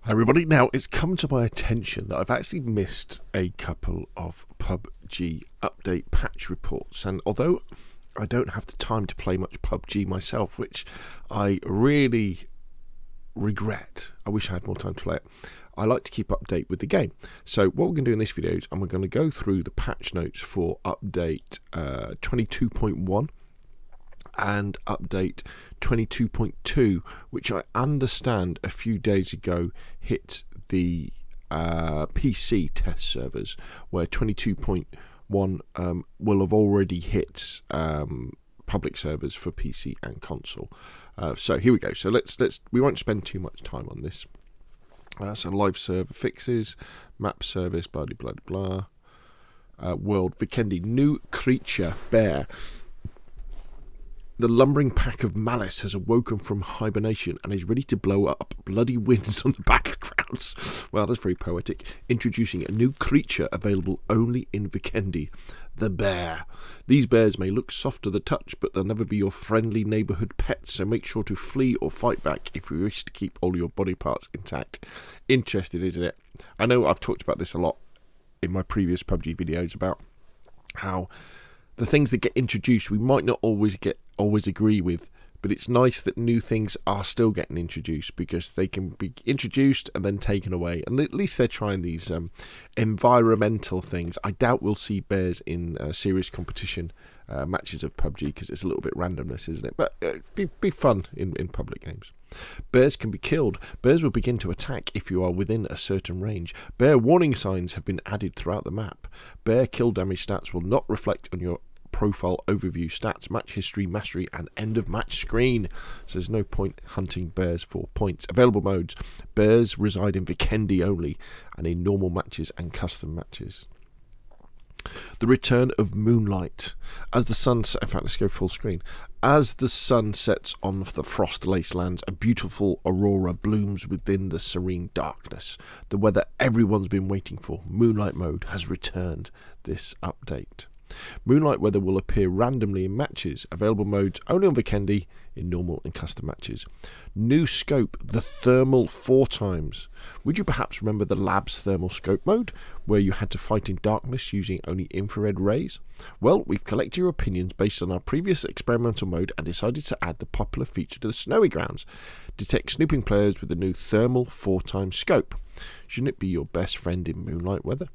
Hi everybody, now it's come to my attention that I've actually missed a couple of PUBG update patch reports, and although I don't have the time to play much PUBG myself, which I really regret, I wish I had more time to play it, I like to keep update with the game. So what we're going to do in this video is we're going to go through the patch notes for update 22.1 and update 22.2, which I understand a few days ago hit the PC test servers, where 22.1 will have already hit public servers for PC and console. So here we go. So we won't spend too much time on this. So live server fixes, map service, blah blah blah blah. World Vikendi, new creature bear. The lumbering pack of malice has awoken from hibernation and is ready to blow up bloody winds on the backgrounds. Well, that's very poetic. Introducing a new creature available only in Vikendi, the bear. These bears may look soft to the touch, but they'll never be your friendly neighbourhood pets, so make sure to flee or fight back if you wish to keep all your body parts intact. Interesting, isn't it? I know I've talked about this a lot in my previous PUBG videos about how the things that get introduced we might not always agree with, but it's nice that new things are still getting introduced, because they can be introduced and then taken away, and at least they're trying these environmental things. I doubt we'll see bears in serious competition matches of PUBG, because it's a little bit randomness, isn't it? But it'd be fun in public games. Bears can be killed. Bears will begin to attack if you are within a certain range. Bear warning signs have been added throughout the map. Bear kill damage stats will not reflect on your profile overview stats, match history, mastery, and end of match screen. So there's no point hunting bears for points. Available modes: bears reside in Vikendi only, and in normal matches and custom matches. The return of moonlight. As the sun in fact, let's go full screen. As the sun sets on the frost-laced lands, a beautiful aurora blooms within the serene darkness. The weather everyone's been waiting for, moonlight mode, has returned this update. Moonlight weather will appear randomly in matches. Available modes only on Vikendi in normal and custom matches. New scope, the thermal 4 times. Would you perhaps remember the lab's thermal scope mode, where you had to fight in darkness using only infrared rays? Well, we've collected your opinions based on our previous experimental mode and decided to add the popular feature to the snowy grounds. Detect snooping players with the new thermal 4 times scope. Shouldn't it be your best friend in moonlight weather?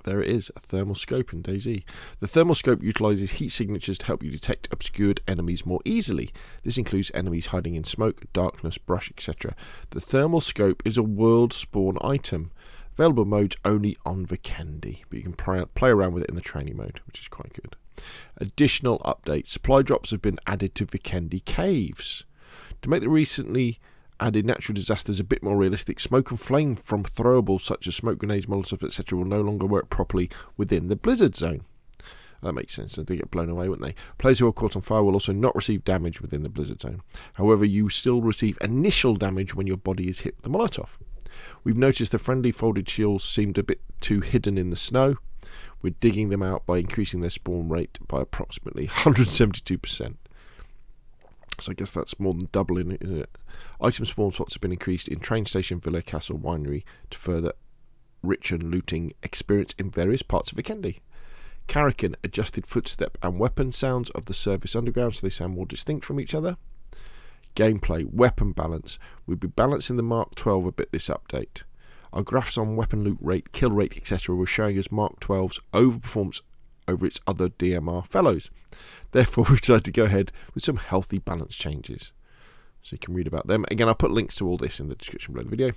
There it is, a thermal scope in DayZ. The thermal scope utilises heat signatures to help you detect obscured enemies more easily. This includes enemies hiding in smoke, darkness, brush, etc. The thermal scope is a world spawn item. Available modes only on Vikendi, but you can play around with it in the training mode, which is quite good. Additional updates. Supply drops have been added to Vikendi caves. To make the recently added natural disasters a bit more realistic, smoke and flame from throwables such as smoke grenades, molotovs, etc. will no longer work properly within the blizzard zone. That makes sense, they get blown away, wouldn't they? Players who are caught on fire will also not receive damage within the blizzard zone. However, you still receive initial damage when your body is hit with the molotov. We've noticed the friendly folded shields seemed a bit too hidden in the snow. We're digging them out by increasing their spawn rate by approximately 172%. So I guess that's more than doubling, isn't it? Item spawn slots have been increased in train station, villa, castle, winery to further richer looting experience in various parts of Vikendi. Karakin adjusted footstep and weapon sounds of the surface underground so they sound more distinct from each other. Gameplay, weapon balance. We'll be balancing the Mark 12 a bit this update. Our graphs on weapon loot rate, kill rate, etc. were showing us Mark 12's overperformance over its other DMR fellows. Therefore, we decided to go ahead with some healthy balance changes. So you can read about them. Again, I'll put links to all this in the description below the video.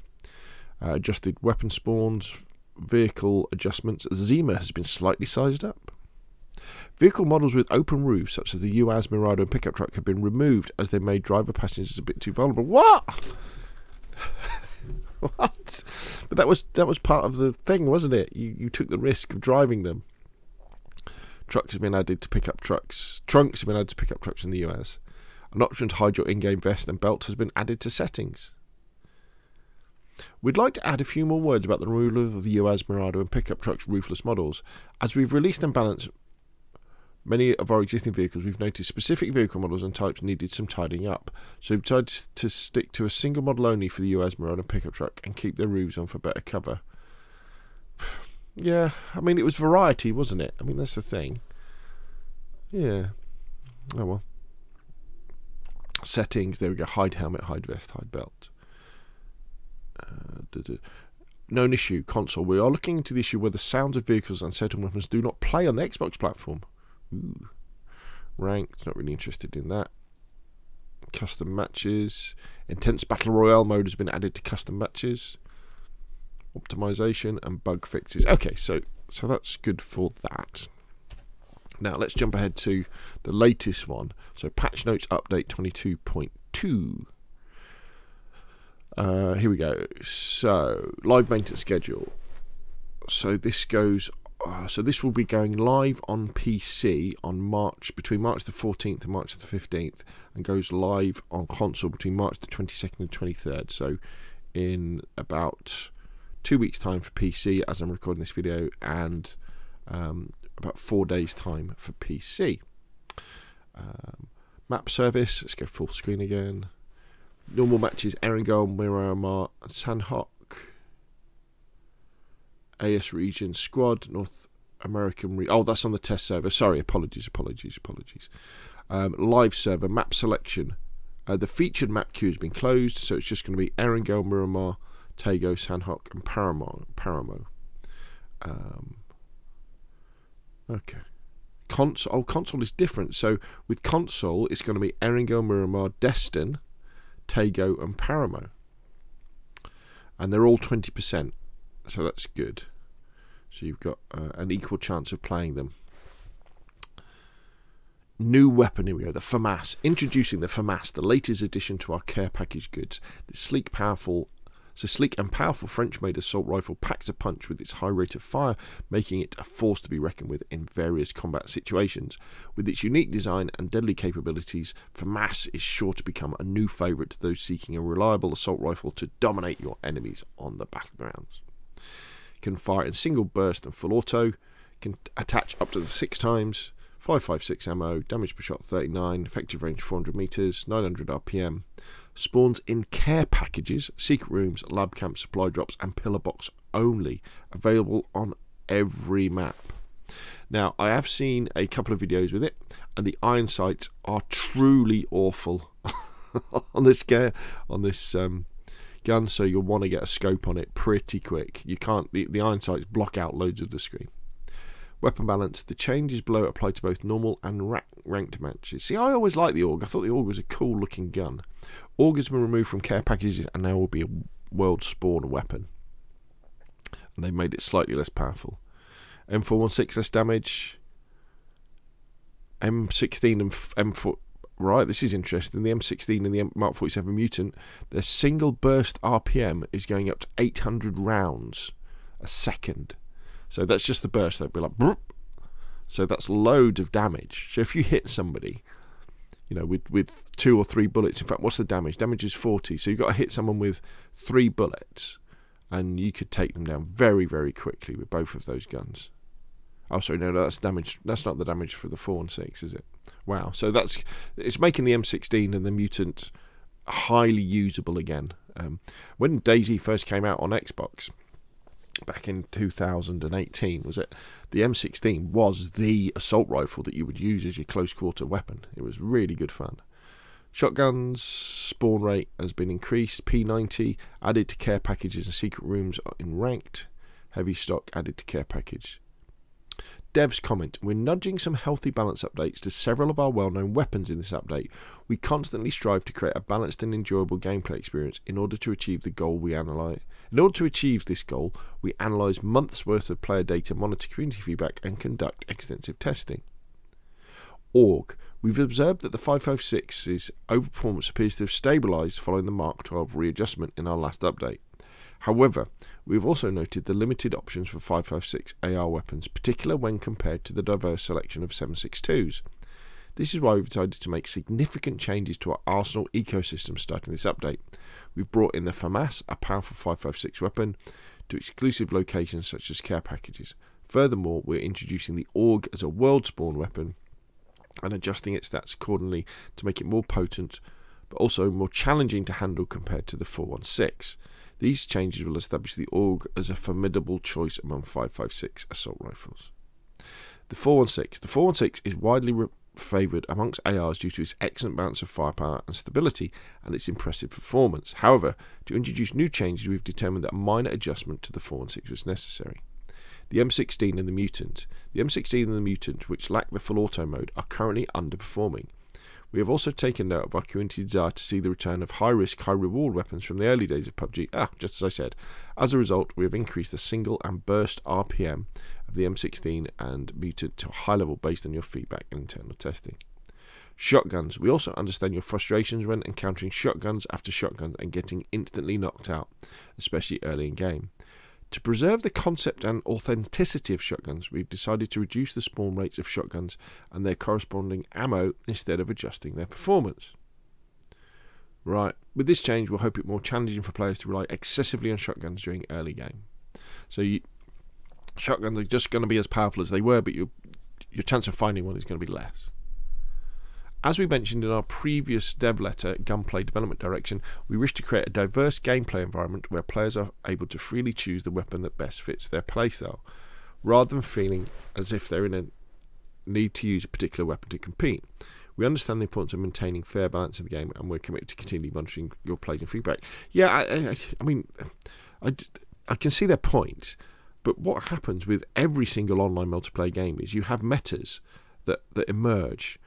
Adjusted weapon spawns, vehicle adjustments. Zima has been slightly sized up. Vehicle models with open roofs, such as the UAZ, Mirado and pickup truck, have been removed as they made driver passengers a bit too vulnerable. What? What? But that was part of the thing, wasn't it? You took the risk of driving them. Trucks have been added to pick up trucks. Trunks have been added to pick up trucks in the US. An option to hide your in-game vest and belt has been added to settings. We'd like to add a few more words about the removal of the UAZ, Mirado and pickup trucks roofless models. As we've released and balanced many of our existing vehicles, we've noticed specific vehicle models and types needed some tidying up. So we've decided to stick to a single model only for the US Marauder pickup truck and keep their roofs on for better cover. Yeah, I mean, it was variety, wasn't it? I mean, that's the thing. Yeah. Oh well. Settings, there we go. Hide helmet, hide vest, hide belt. Known issue, console. We are looking into the issue where the sounds of vehicles and certain weapons do not play on the Xbox platform. Ooh. Ranked, not really interested in that. Custom matches. Intense Battle Royale mode has been added to custom matches. Optimization and bug fixes. Okay, so that's good for that. Now let's jump ahead to the latest one. So patch notes update 22.2. Here we go. So live maintenance schedule. So this goes. So this will be going live on PC on between March the 14th and March the 15th, and goes live on console between March the 22nd and 23rd. So in about 2 weeks' time for PC, as I'm recording this video, and about 4 days' time for PC. Map service. Let's go full screen again. Normal matches: Erangel, Miramar, Sanhok, AS region, squad, North American. Oh, that's on the test server. Sorry, apologies. Live server map selection. The featured map queue has been closed, so it's just going to be Erangel, Miramar, Tago, Sanhok, and Paramo. Okay. Console is different. So with console, it's going to be Erangel, Miramar, Destin, Tago, and Paramo, and they're all 20%, so that's good. So you've got an equal chance of playing them. New weapon, here we go, the Famas. Introducing the Famas, the latest addition to our care package goods. The sleek and powerful French-made assault rifle packs a punch with its high rate of fire, making it a force to be reckoned with in various combat situations. With its unique design and deadly capabilities, Famas is sure to become a new favourite to those seeking a reliable assault rifle to dominate your enemies on the battlegrounds. It can fire in single burst and full auto, can attach up to 6 times, 5.56 ammo, damage per shot 39, effective range 400 meters, 900 RPM. Spawns in care packages, secret rooms, lab camps, supply drops, and pillar box only. Available on every map. Now, I have seen a couple of videos with it, and the iron sights are truly awful on this gun. So you'll want to get a scope on it pretty quick. You can't. The iron sights block out loads of the screen. Weapon balance. The changes below apply to both normal and ranked matches. See, I always liked the AUG. I thought the AUG was a cool looking gun. AUG has been removed from care packages and now will be a world spawn weapon. And they made it slightly less powerful. M416 less damage. M16 and M4. Right, this is interesting. The M16 and the Mark 47 Mutant, their single burst RPM is going up to 800 rounds a second. So that's just the burst. That'd be like, broop. So that's loads of damage. So if you hit somebody, you know, with 2 or 3 bullets, in fact, what's the damage? Damage is 40. So you've got to hit someone with 3 bullets, and you could take them down very, very quickly with both of those guns. Oh, sorry, no, that's damage. That's not the damage for the 4 and 6, is it? Wow. So it's making the M16 and the Mutant highly usable again. When DayZ first came out on Xbox, back in 2018, was it? The M16 was the assault rifle that you would use as your close quarter weapon. It was really good fun. Shotguns spawn rate has been increased. P90 added to care packages and secret rooms in ranked. Heavy stock added to care package. Devs comment, we're nudging some healthy balance updates to several of our well-known weapons in this update. We constantly strive to create a balanced and enjoyable gameplay experience in order to achieve the goal we analyze. In order to achieve this goal, we analyze months worth of player data, monitor community feedback, and conduct extensive testing. AUG, we've observed that the 5.56's overperformance appears to have stabilized following the Mark 12 readjustment in our last update. However, we've also noted the limited options for 5.56 AR weapons, particularly when compared to the diverse selection of 7.62s. This is why we've decided to make significant changes to our arsenal ecosystem starting this update. We've brought in the Famas, a powerful 5.56 weapon, to exclusive locations such as care packages. Furthermore, we're introducing the AUG as a world spawn weapon and adjusting its stats accordingly to make it more potent, but also more challenging to handle compared to the 416. These changes will establish the AUG as a formidable choice among 5.56 assault rifles. The 416. The 416 is widely favoured amongst ARs due to its excellent balance of firepower and stability and its impressive performance. However, to introduce new changes, we've determined that a minor adjustment to the 416 was necessary. The M16 and the Mutant. The M16 and the Mutant, which lack the full auto mode, are currently underperforming. We have also taken note of our community desire to see the return of high-risk, high-reward weapons from the early days of PUBG. Just as I said. As a result, we have increased the single and burst RPM of the M16 and Mutant to a high level based on your feedback and internal testing. Shotguns. We also understand your frustrations when encountering shotguns after shotguns and getting instantly knocked out, especially early in game. To preserve the concept and authenticity of shotguns, we've decided to reduce the spawn rates of shotguns and their corresponding ammo instead of adjusting their performance. Right, with this change we'll hope it more challenging for players to rely excessively on shotguns during early game. So shotguns are just going to be as powerful as they were, but your chance of finding one is going to be less. As we mentioned in our previous dev letter, Gunplay Development Direction, we wish to create a diverse gameplay environment where players are able to freely choose the weapon that best fits their playstyle, rather than feeling as if they're in a need to use a particular weapon to compete. We understand the importance of maintaining fair balance in the game, and we're committed to continue monitoring your plays and feedback. Yeah, I mean, I can see their point, but what happens with every single online multiplayer game is you have metas that emerge,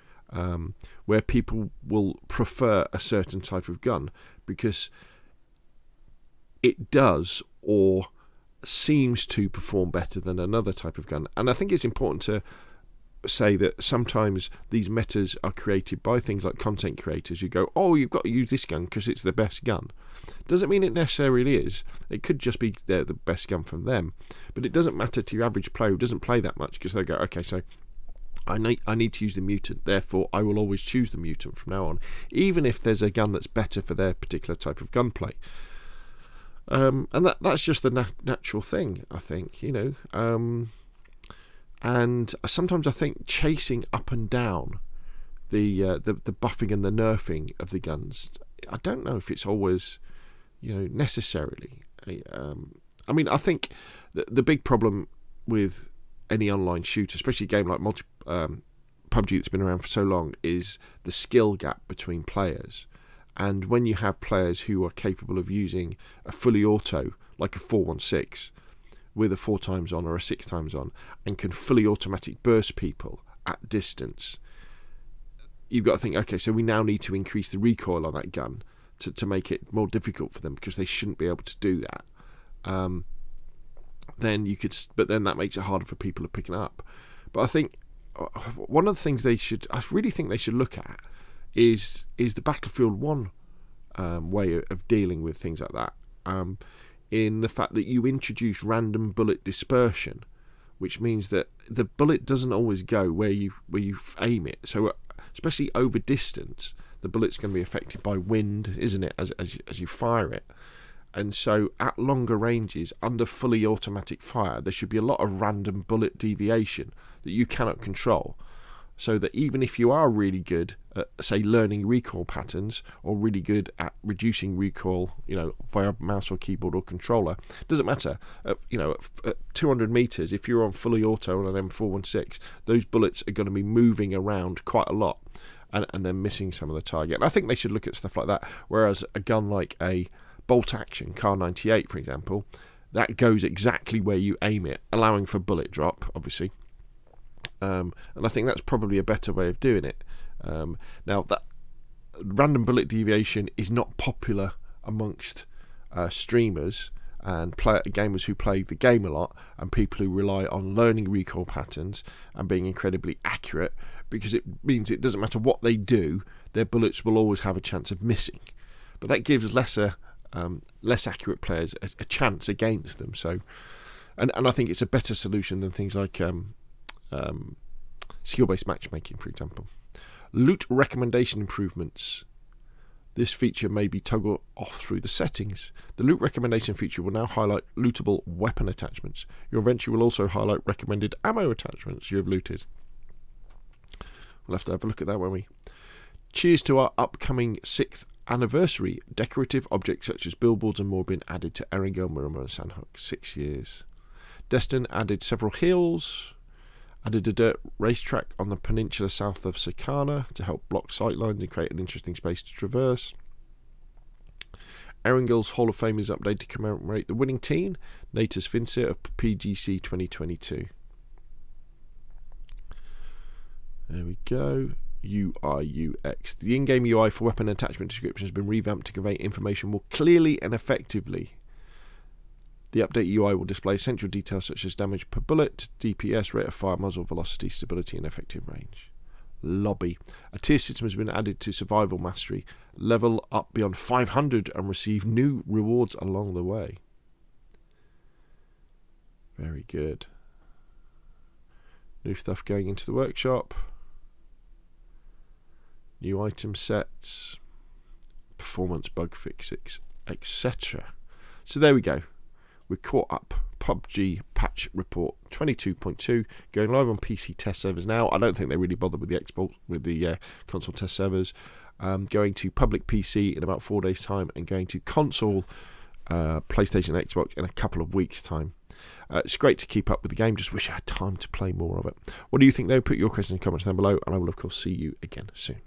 where people will prefer a certain type of gun because it does or seems to perform better than another type of gun. And I think it's important to say that sometimes these metas are created by things like content creators who go, oh, you've got to use this gun because it's the best gun. Doesn't mean it necessarily is. It could just be the best gun from them, but it doesn't matter to your average player who doesn't play that much, because they go, okay, so I need to use the Mutant, therefore I will always choose the Mutant from now on, even if there's a gun that's better for their particular type of gunplay. And that's just the natural thing, I think, you know. And sometimes I think chasing up and down the buffing and the nerfing of the guns, I don't know if it's always, you know, necessarily. I mean, I think the big problem with any online shooter, especially a game like PUBG that's been around for so long, is the skill gap between players. And when you have players who are capable of using a fully auto, like a 416, with a 4x on or a 6x on, and can fully automatic burst people at distance, you've got to think, okay, so we now need to increase the recoil on that gun to make it more difficult for them, because they shouldn't be able to do that. Then you could, but then that makes it harder for people to pick it up. But I think one of the things I really think they should look at is the Battlefield 1 way of dealing with things like that. In the fact that you introduce random bullet dispersion, which means that the bullet doesn't always go where you aim it. So especially over distance, the bullet's going to be affected by wind, isn't it, as you fire it. And so at longer ranges, under fully automatic fire, there should be a lot of random bullet deviation that you cannot control. So that even if you are really good at, say, learning recoil patterns, or really good at reducing recoil, you know, via mouse or keyboard or controller, doesn't matter. You know, at 200 meters, if you're on fully auto on an M416, those bullets are going to be moving around quite a lot, and they're missing some of the target. And I think they should look at stuff like that. Whereas a gun like a bolt action Kar 98, for example, that goes exactly where you aim it, allowing for bullet drop, obviously. And I think that's probably a better way of doing it. Now, that random bullet deviation is not popular amongst streamers and gamers who play the game a lot, and people who rely on learning recoil patterns and being incredibly accurate, because it means it doesn't matter what they do, their bullets will always have a chance of missing. But that gives less accurate players a chance against them. So, and I think it's a better solution than things like skill-based matchmaking, for example. Loot recommendation improvements. This feature may be toggled off through the settings. The loot recommendation feature will now highlight lootable weapon attachments. Your inventory will also highlight recommended ammo attachments you have looted. We'll have to have a look at that, won't we? Cheers to our upcoming 6th anniversary. Decorative objects such as billboards and more been added to Erringale, Miramar and Sandhook. 6 years. Destin added several hills. Added a dirt racetrack on the peninsula south of Sakana to help block sightlines and create an interesting space to traverse. Erringale's Hall of Fame is updated to commemorate the winning team, Natus Vincere of PGC 2022. There we go. UI UX. The in-game UI for weapon attachment description has been revamped to convey information more clearly and effectively. The update UI will display essential details such as damage per bullet, DPS, rate of fire, muzzle velocity, stability and effective range. Lobby. A tier system has been added to survival mastery. Level up beyond 500 and receive new rewards along the way. Very good. New stuff going into the workshop. New item sets. Performance bug fixes, etc. So there we go. We're caught up. PUBG patch report 22.2 going live on PC test servers now. I don't think they really bothered with the Xbox, with the console test servers. Going to public PC in about 4 days' time, and going to console, PlayStation, Xbox in a couple of weeks' time. It's great to keep up with the game. Just wish I had time to play more of it. What do you think though? Put your questions and comments down below, and I will of course see you again soon.